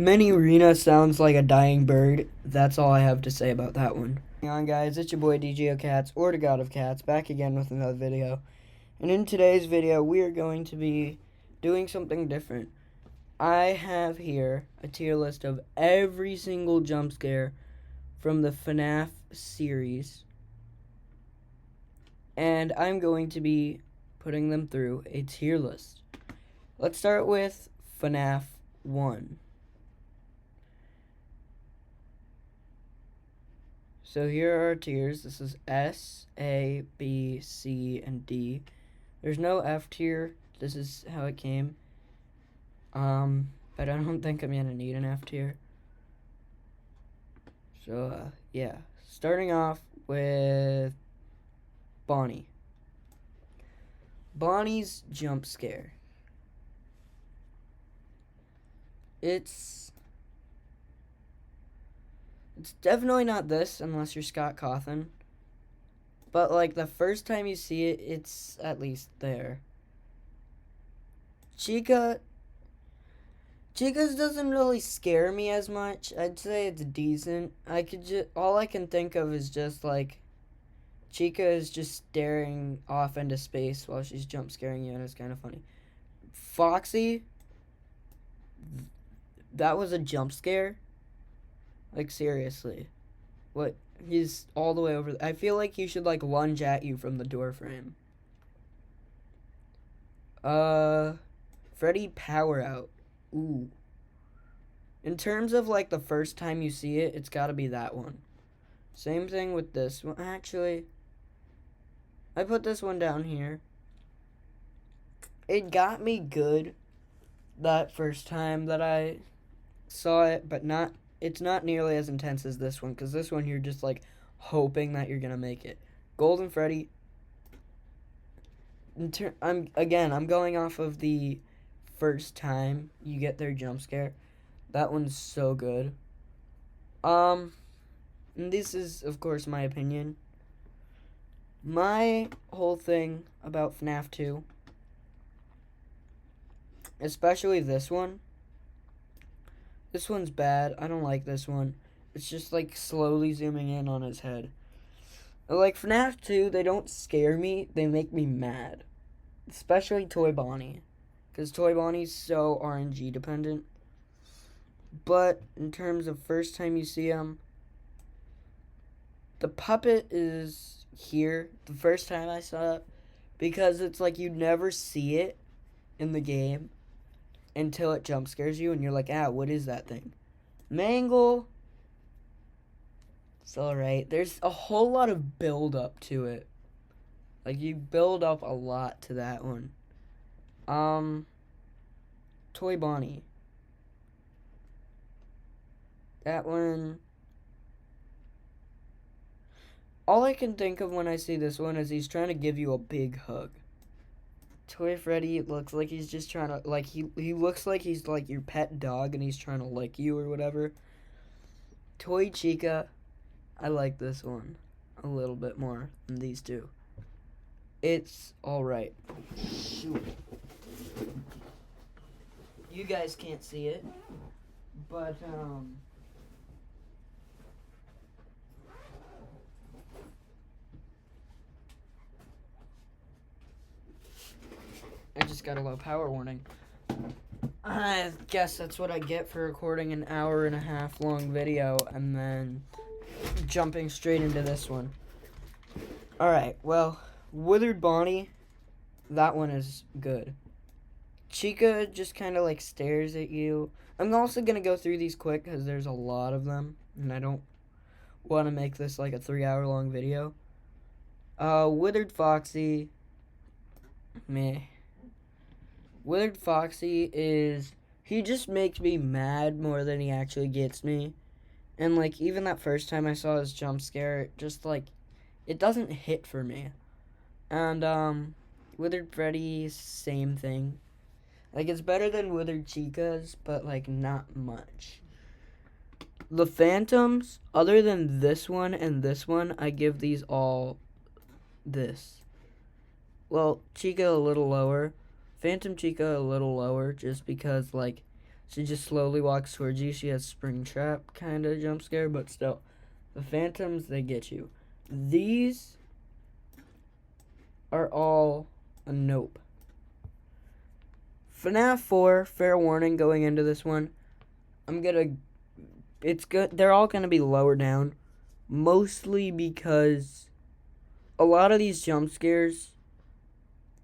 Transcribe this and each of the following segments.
Mini Rena sounds like a dying bird. That's all I have to say about that one. Hang on, guys, it's your boy DGO Cats, or the God of Cats, back again with another video. And in today's video, we are going to be doing something different. I have here a tier list of every single jump scare from the FNaF series. And I'm going to be putting them through a tier list. Let's start with FNaF 1. So here are our tiers. This is S, A, B, C, and D. There's no F tier. This is how it came. But I don't think I'm gonna need an F tier. So, yeah. Starting off with Bonnie. Bonnie's jump scare. It's definitely not this unless you're Scott Cawthon. But like the first time you see it, it's at least there. Chica's doesn't really scare me as much. I'd say it's decent. All I can think of is just like Chica is just staring off into space while she's jump scaring you, and it's kind of funny. Foxy, that was a jump scare. Like, seriously. What? He's all the way over. I feel like he should, like, lunge at you from the door frame. Freddy Power Out. Ooh. In terms of, like, the first time you see it, it's gotta be that one. Same thing with this one. Actually, I put this one down here. It got me good that first time that I saw it, but it's not nearly as intense as this one, because this one you're just like hoping that you're gonna make it. Golden Freddy. I'm going off of the first time you get their jump scare. That one's so good. And this is of course my opinion. My whole thing about FNaF 2, especially this one. This one's bad. I don't like this one. It's just like slowly zooming in on his head. Like FNaF 2, they don't scare me. They make me mad. Especially Toy Bonnie. Because Toy Bonnie's so RNG dependent. But in terms of first time you see him, the puppet is here. The first time I saw it. Because it's like you never see it in the game until it jump scares you and you're like, what is that thing? Mangle, it's alright. There's a whole lot of build up to it. Like, you build up a lot to that one. Toy Bonnie. That one, all I can think of when I see this one is he's trying to give you a big hug. Toy Freddy looks like he's just trying to, like, he looks like he's, like, your pet dog and he's trying to lick you or whatever. Toy Chica, I like this one a little bit more than these two. It's alright. Shoot. You guys can't see it, but, I just got a low power warning. I guess that's what I get for recording an 1.5 hour long video and then jumping straight into this one. Alright, well, Withered Bonnie, that one is good. Chica just kind of like stares at you. I'm also going to go through these quick because there's a lot of them and I don't want to make this like a 3-hour long video. Withered Foxy, meh. Withered Foxy he just makes me mad more than he actually gets me. And, like, even that first time I saw his jump scare, just, like, it doesn't hit for me. And, Withered Freddy, same thing. Like, it's better than Withered Chica's, but, like, not much. The Phantoms, other than this one and this one, I give these all this. Well, Chica a little lower. Phantom Chica a little lower just because, like, She just slowly walks towards you. She has spring trap kind of jump scare, but still. The phantoms, they get you. These are all a nope. FNaF 4, fair warning going into this one. It's good. They're all gonna be lower down. Mostly because a lot of these jump scares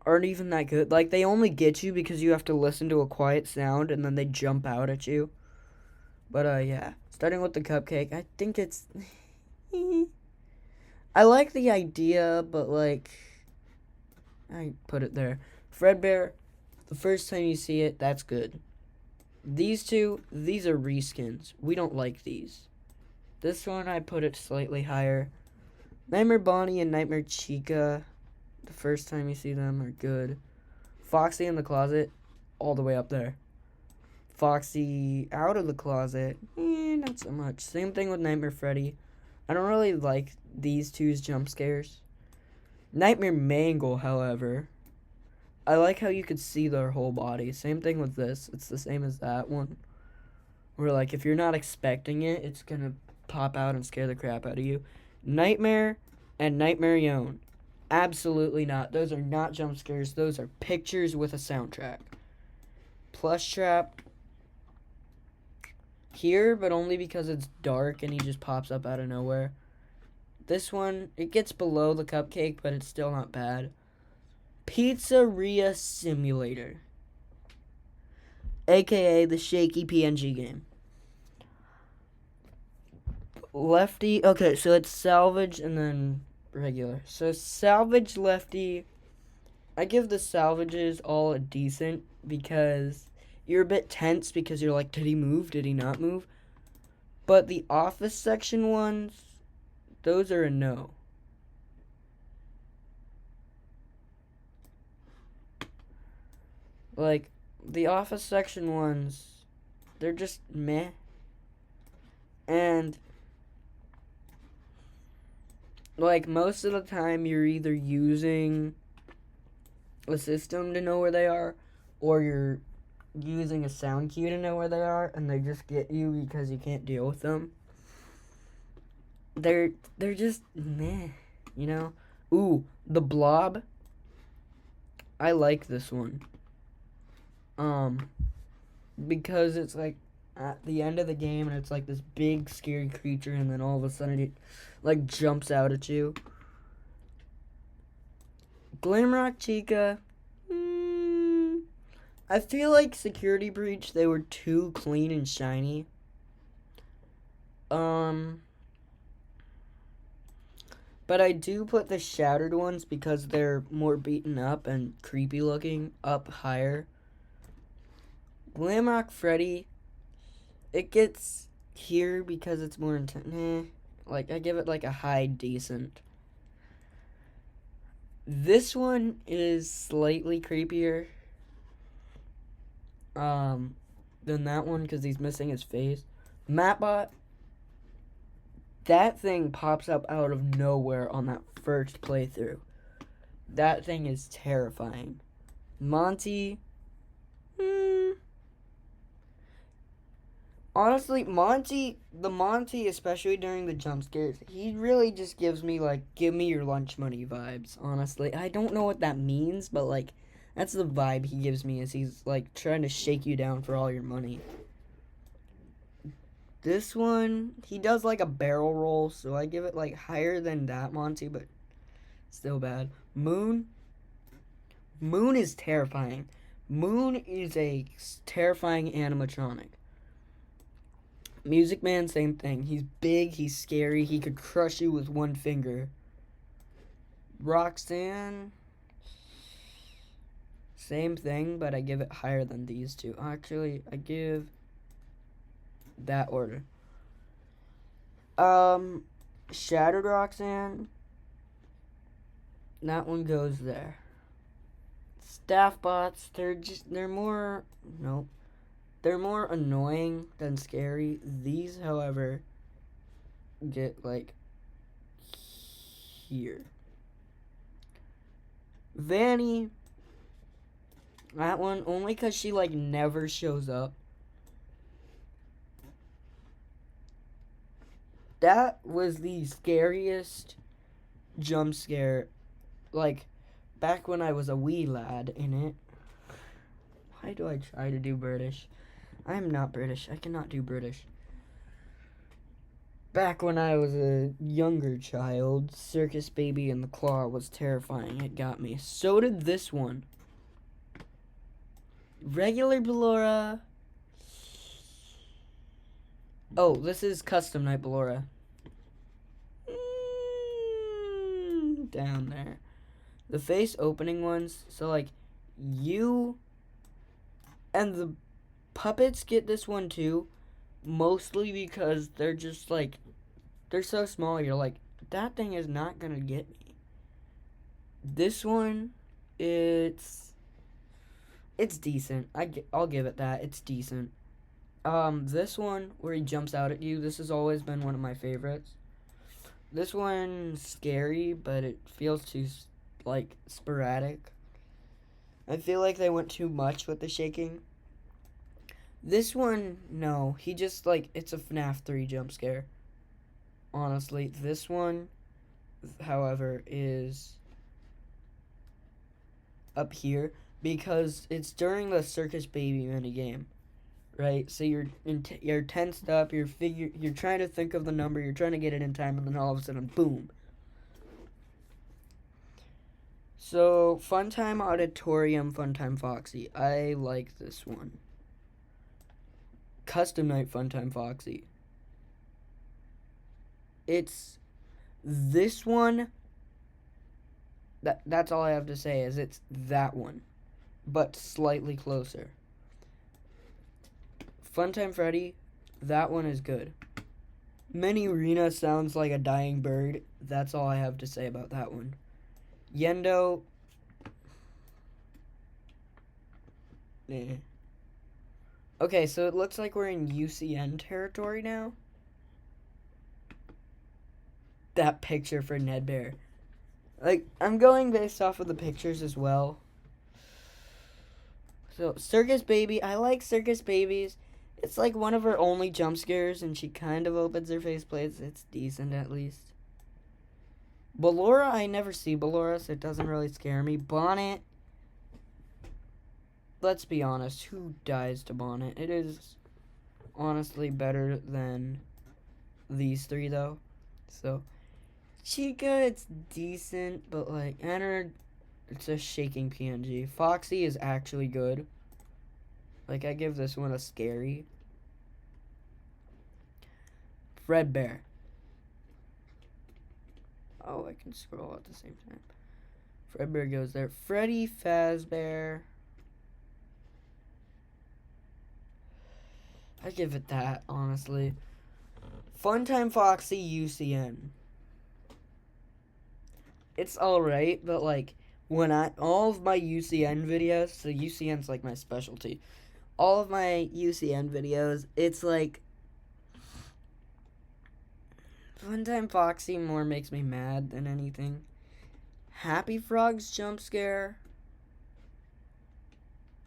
aren't even that good. Like, they only get you because you have to listen to a quiet sound and then they jump out at you. But, yeah. Starting with the cupcake, I think it's... I like the idea, but, like... I put it there. Fredbear, the first time you see it, that's good. These two, these are reskins. We don't like these. This one, I put it slightly higher. Nightmare Bonnie and Nightmare Chica, the first time you see them, are good. Foxy in the closet, all the way up there. Foxy out of the closet, not so much. Same thing with Nightmare Freddy. I don't really like these two's jump scares. Nightmare Mangle, however, I like how you could see their whole body. Same thing with this. It's the same as that one. Where, like, if you're not expecting it, it's gonna pop out and scare the crap out of you. Nightmare and Nightmare Yone. Absolutely not. Those are not jump scares. Those are pictures with a soundtrack. Plush Trap. Here, but only because it's dark and he just pops up out of nowhere. This one, it gets below the cupcake, but it's still not bad. Pizzeria Simulator. AKA the shaky PNG game. Lefty, okay, so it's salvage and then regular. So salvage Lefty, I give the salvages all a decent because you're a bit tense because you're like, did he move? Did he not move? But the office section ones, those are a no. Like, the office section ones, they're just meh. And like, most of the time, you're either using a system to know where they are, or you're using a sound cue to know where they are, and they just get you because you can't deal with them. They're just meh, you know? Ooh, the Blob. I like this one. Because it's like at the end of the game, and it's like this big scary creature, and then all of a sudden it like jumps out at you. Glamrock Chica, I feel like Security Breach, they were too clean and shiny. But I do put the shattered ones because they're more beaten up and creepy looking up higher. Glamrock Freddy, it gets here because it's more intense. Like, I give it like a high decent. This one is slightly creepier than that one because he's missing his face. Matbot, that thing pops up out of nowhere on that first playthrough. That thing is terrifying. Monty, honestly, the Monty, especially during the jump scares, he really just gives me, like, give me your lunch money vibes, honestly. I don't know what that means, but, like, that's the vibe he gives me, is he's, like, trying to shake you down for all your money. This one, he does, like, a barrel roll, so I give it, like, higher than that Monty, but still bad. Moon is terrifying. Moon is a terrifying animatronic. Music Man, same thing. He's big, he's scary, he could crush you with one finger. Roxanne, same thing, but I give it higher than these two. Actually, I give that order. Shattered Roxanne, that one goes there. Staff bots, they're more annoying than scary. These, however, get, like, here. Vanny, that one, only because she, like, never shows up. That was the scariest jump scare, like, back when I was a wee lad in it. Why do I try to do British? I am not British. I cannot do British. Back when I was a younger child, Circus Baby and the Claw was terrifying. It got me. So did this one. Regular Ballora. Oh, this is Custom Night Ballora. Down there. The face opening ones, so like you and the puppets get this one too, mostly because they're just like, they're so small, you're like, that thing is not gonna get me. This one, it's decent. I'll give it that. It's decent. This one where he jumps out at you, this has always been one of my favorites. This one's scary, but it feels too, like, sporadic. I feel like they went too much with the shaking. This one, no. He just, like, it's a FNaF 3 jump scare. Honestly, this one, however, is up here because it's during the Circus Baby minigame. Right, so you're tensed up. You're trying to think of the number. You're trying to get it in time, and then all of a sudden, boom. So, Funtime Auditorium, Funtime Foxy. I like this one. Custom Night Funtime Foxy. It's this one. That's all I have to say. Is it's that one, but slightly closer. Funtime Freddy, that one is good. Mini Arena sounds like a dying bird. That's all I have to say about that one. Yendo. Okay, so it looks like we're in UCN territory now. That picture for Ned Bear. Like, I'm going based off of the pictures as well. So, Circus Baby. I like Circus Babies. It's like one of her only jump scares, and she kind of opens her faceplates. It's decent, at least. Ballora, I never see Ballora, so it doesn't really scare me. Bonnet, let's be honest, who dies to Bonnet? It is honestly better than these three, though. So, Chica, it's decent, but, like, Enter, it's a shaking PNG. Foxy is actually good. Like, I give this one a scary. Fredbear. Oh, I can scroll at the same time. Fredbear goes there. Freddy Fazbear. I give it that, honestly. Funtime Foxy UCN. It's alright, but, like, when all of my UCN videos, so UCN's like my specialty. All of my UCN videos, it's like Funtime Foxy more makes me mad than anything. Happy Frog's jump scare.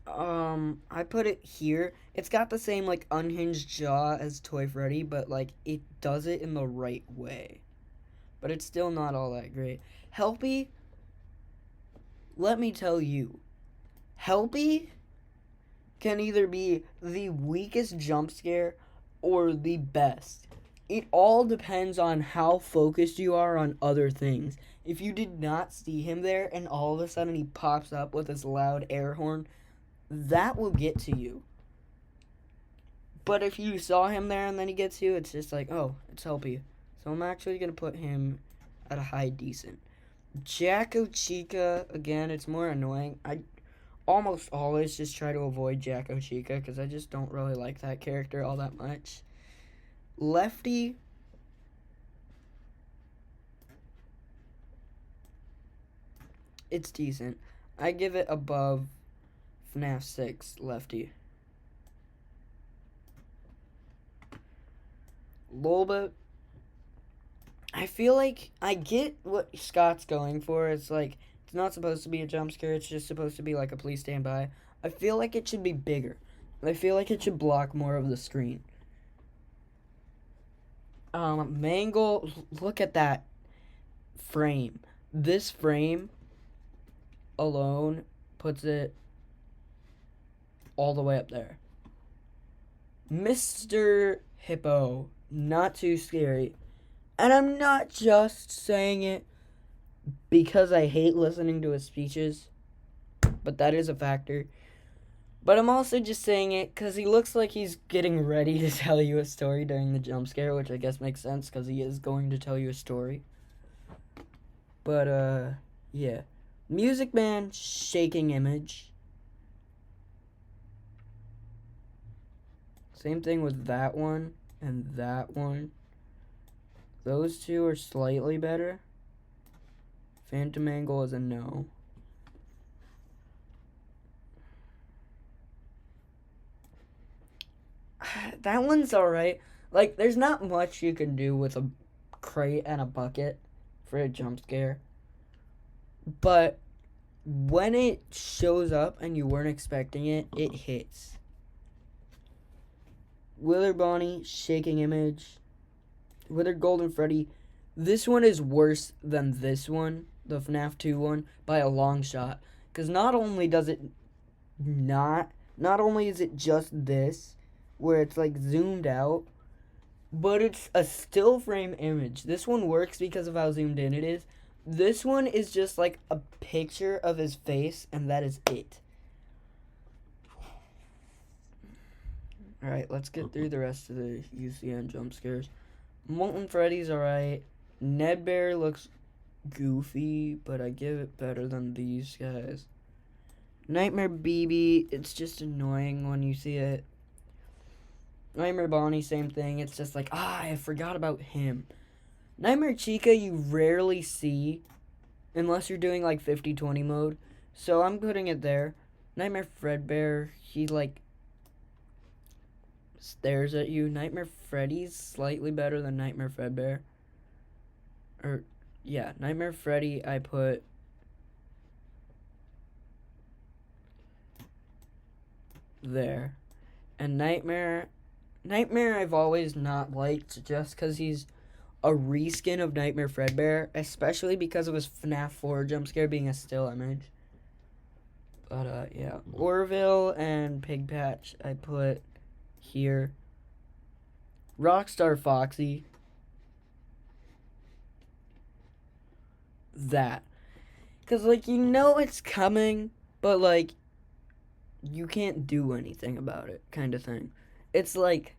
I put it here. It's got the same, like, unhinged jaw as Toy Freddy, but, like, it does it in the right way. But it's still not all that great. Helpy, let me tell you, Helpy can either be the weakest jump scare or the best. It all depends on how focused you are on other things. If you did not see him there and all of a sudden he pops up with his loud air horn, that will get to you. But if you saw him there and then he gets you, it's just like, oh, it's Helpy. So I'm actually going to put him at a high decent. Jacko Chica, again, it's more annoying. I almost always just try to avoid Jacko Chica because I just don't really like that character all that much. Lefty. It's decent. I give it above FNaF 6 Lefty. Lolbit. I feel like I get what Scott's going for. It's like, it's not supposed to be a jump scare. It's just supposed to be like a please stand by. I feel like it should be bigger. I feel like it should block more of the screen. Mangle, look at that frame. This frame alone puts it all the way up there. Mr. Hippo, not too scary. And I'm not just saying it because I hate listening to his speeches, but that is a factor. But I'm also just saying it because he looks like he's getting ready to tell you a story during the jump scare, which I guess makes sense because he is going to tell you a story. But, yeah. Music Man, shaking image. Same thing with that one and that one. Those two are slightly better. Phantom Angle is a no. That one's alright. Like, there's not much you can do with a crate and a bucket for a jump scare. But when it shows up and you weren't expecting it, it hits. Wither Bonnie, shaking image. Wither Golden Freddy. This one is worse than this one, the FNaF 2 one, by a long shot. Because not only is it just this, where it's like zoomed out, but it's a still frame image. This one works because of how zoomed in it is. This one is just like a picture of his face, and that is it. Alright, let's get through the rest of the UCN jump scares. Molten Freddy's alright. Ned Bear looks goofy, but I give it better than these guys. Nightmare BB, it's just annoying when you see it. Nightmare Bonnie, same thing. It's just like, I forgot about him. Nightmare Chica, you rarely see, unless you're doing like 50-20 mode. So I'm putting it there. Nightmare Fredbear, he like stares at you. Nightmare Freddy's slightly better than Nightmare Fredbear. Or, yeah, Nightmare Freddy, I put there. And Nightmare I've always not liked just because he's a reskin of Nightmare Fredbear, especially because of his FNaF 4 jump scare being a still image. But, yeah. Orville and Pig Patch, I put here. Rockstar Foxy. That. Because, like, you know it's coming, but, like, you can't do anything about it, kind of thing. It's like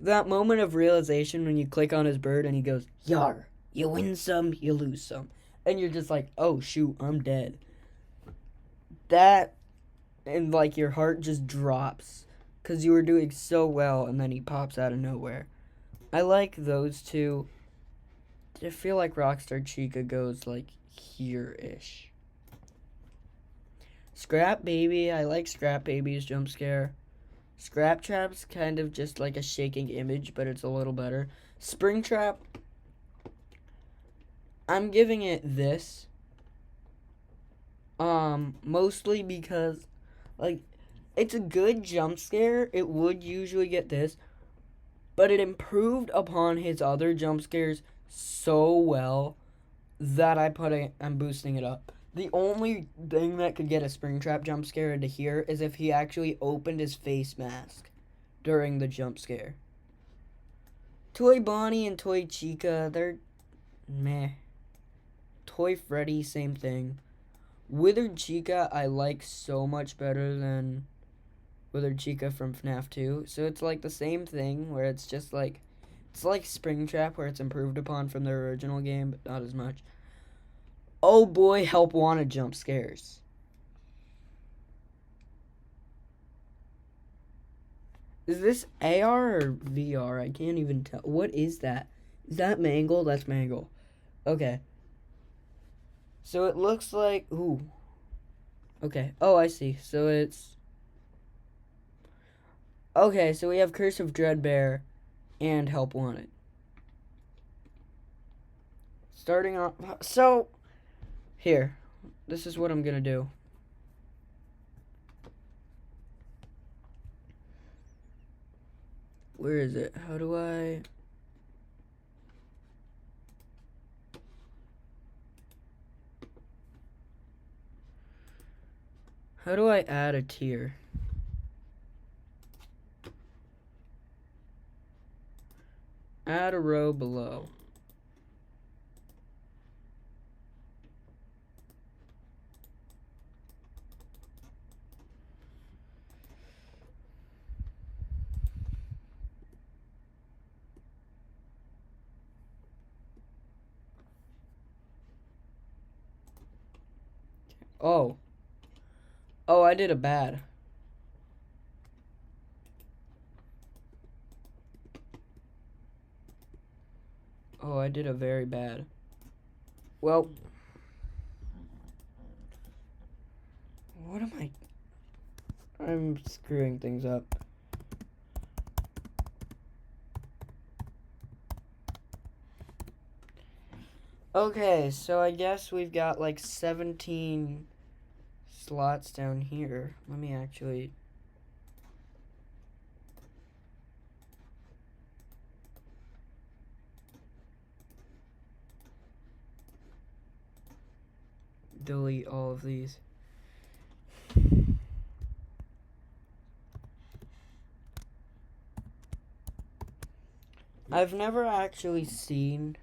that moment of realization when you click on his bird and he goes, Yar, you win some, you lose some. And you're just like, oh, shoot, I'm dead. That, and, like, your heart just drops because you were doing so well, and then he pops out of nowhere. I like those two. I feel like Rockstar Chica goes, like, here-ish. Scrap Baby, I like Scrap Baby's jump scare. Scrap Trap's kind of just like a shaking image, but it's a little better. Spring Trap, I'm giving it this. Mostly because, like, it's a good jump scare. It would usually get this, but it improved upon his other jump scares so well that I'm boosting it up. The only thing that could get a Springtrap jump scare into here is if he actually opened his face mask during the jump scare. Toy Bonnie and Toy Chica, they're meh. Toy Freddy, same thing. Withered Chica, I like so much better than Withered Chica from FNaF 2. So it's like the same thing where it's just like, it's like Springtrap where it's improved upon from the original game, but not as much. Oh boy, Help Wanted jump scares. Is this AR or VR? I can't even tell. What is that? Is that Mangle? That's Mangle. Okay. So it looks like... Ooh. Okay. Oh, I see. So it's... Okay, so we have Curse of Dreadbear and Help Wanted. Starting off... So... Here, this is what I'm gonna do. Where is it? How do I... How do I add a tier? Add a row below. Oh. Oh, I did a bad. Oh, I did a very bad. Well, what am I? I'm screwing things up. Okay, so I guess we've got like 17 slots down here. Let me actually... delete all of these. I've never actually seen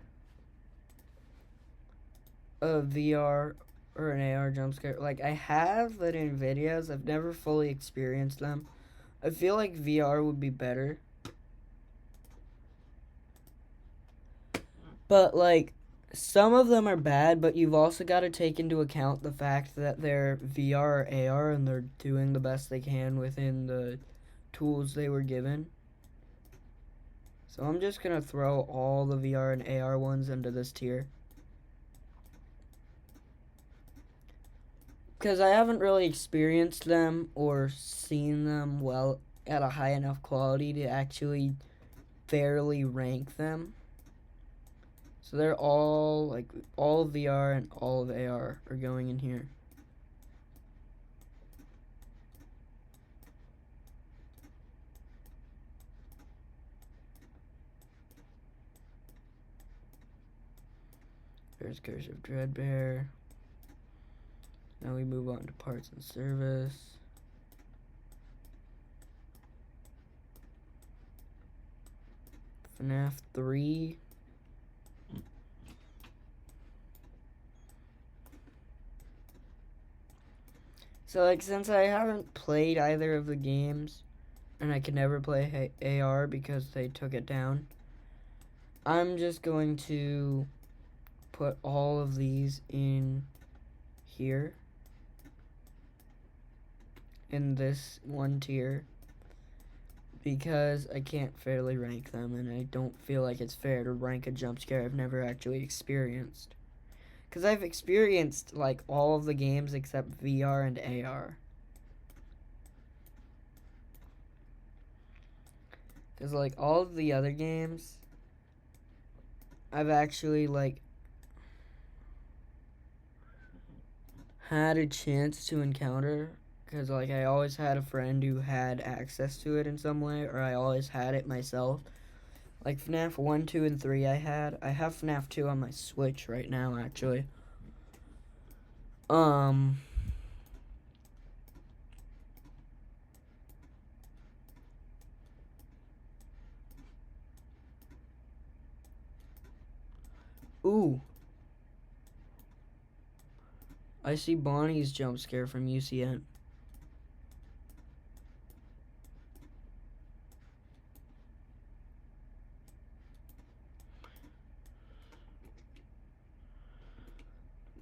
a VR or an AR jump scare. Like, I have, but in videos. I've never fully experienced them. I feel like VR would be better. But, like, some of them are bad, but you've also got to take into account the fact that they're VR or AR and they're doing the best they can within the tools they were given. So I'm just going to throw all the VR and AR ones into this tier. Because I haven't really experienced them or seen them well at a high enough quality to actually fairly rank them. So they're all, like, all of VR and all of AR are going in here. There's Curse of Dreadbear. Now we move on to parts and service. FNaF 3. So, like, since I haven't played either of the games, and I can never play AR because they took it down, I'm just going to put all of these in here, in this one tier, because I can't fairly rank them, and I don't feel like it's fair to rank a jump scare I've never actually experienced. Because I've experienced, like, all of the games except VR and AR. Because, like, all of the other games, I've actually, like, had a chance to encounter. Because, like, I always had a friend who had access to it in some way, or I always had it myself. Like, FNaF 1, 2, and 3 I have FNaF 2 on my Switch right now, actually. Ooh. I see Bonnie's jump scare from UCN.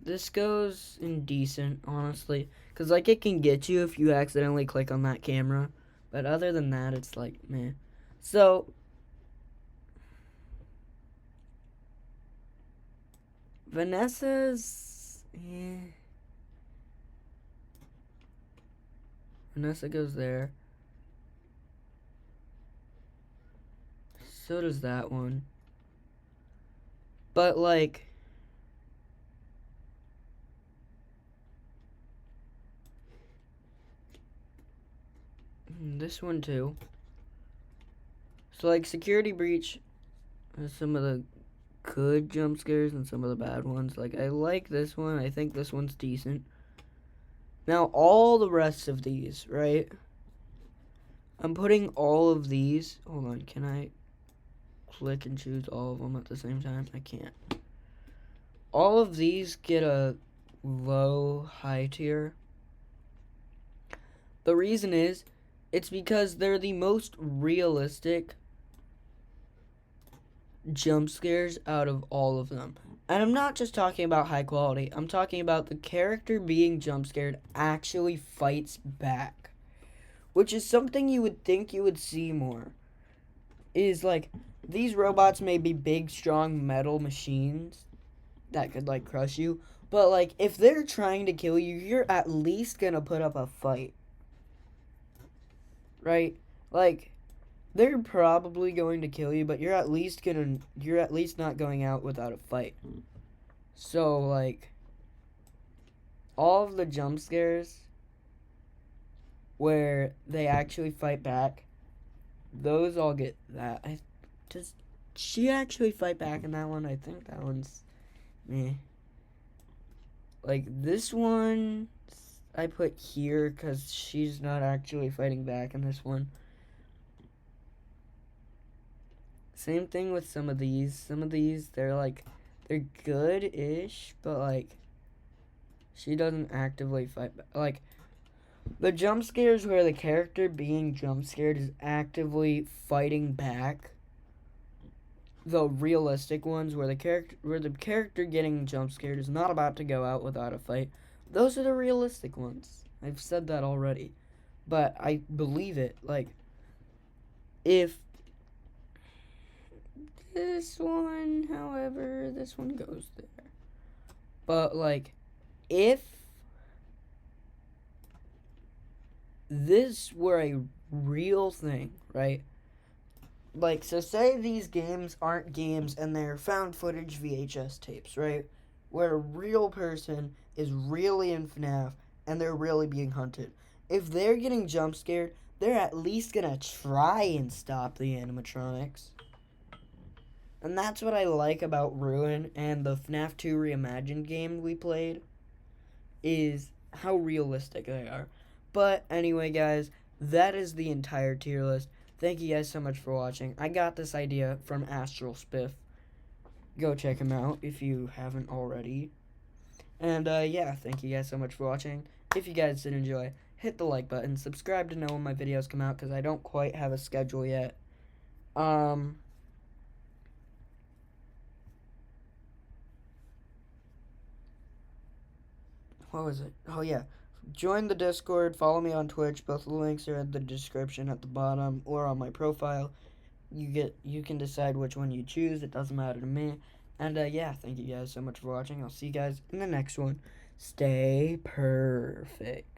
This goes in decent, honestly. Because, like, it can get you if you accidentally click on that camera. But other than that, it's like, meh. So, Vanessa's... Vanessa goes there. So does that one. But, like... this one, too. So, like, Security Breach has some of the good jump scares and some of the bad ones. Like, I like this one. I think this one's decent. Now, all the rest of these, right? I'm putting all of these. Hold on, can I click and choose all of them at the same time? I can't. All of these get a low, high tier. The reason is, it's because they're the most realistic jump scares out of all of them. And I'm not just talking about high quality. I'm talking about the character being jump scared actually fights back. Which is something you would think you would see more. Is like, these robots may be big, strong metal machines that could, like, crush you. But, like, if they're trying to kill you, you're at least gonna put up a fight. Right? Like, they're probably going to kill you, but you're at least not going out without a fight. So, like, all of the jump scares where they actually fight back, those all get that. Does she actually fight back in that one? I think that one's meh. Like, this one I put here because she's not actually fighting back in this one. Same thing with some of these. Some of these, they're good-ish, but, like, she doesn't actively fight back. Like, the jump scares where the character being jump scared is actively fighting back. The realistic ones where the character getting jump scared is not about to go out without a fight. Those are the realistic ones. I've said that already. But I believe it. Like, if this one, however, this one goes there. But, like, if this were a real thing, right? Like, so say these games aren't games and they're found footage VHS tapes, right? Where a real person is really in FNaF and they're really being hunted. If they're getting jump scared, they're at least gonna try and stop the animatronics. And that's what I like about Ruin and the FNaF 2 Reimagined game we played, is how realistic they are. But anyway, guys, that is the entire tier list. Thank you guys so much for watching. I got this idea from Astral Spiff. Go check him out if you haven't already. And, yeah, thank you guys so much for watching. If you guys did enjoy, hit the like button. Subscribe to know when my videos come out, because I don't quite have a schedule yet. What was it? Oh, yeah. Join the Discord, follow me on Twitch. Both the links are in the description at the bottom or on my profile. You can decide which one you choose. It doesn't matter to me. And yeah, thank you guys so much for watching. I'll see you guys in the next one. Stay perfect.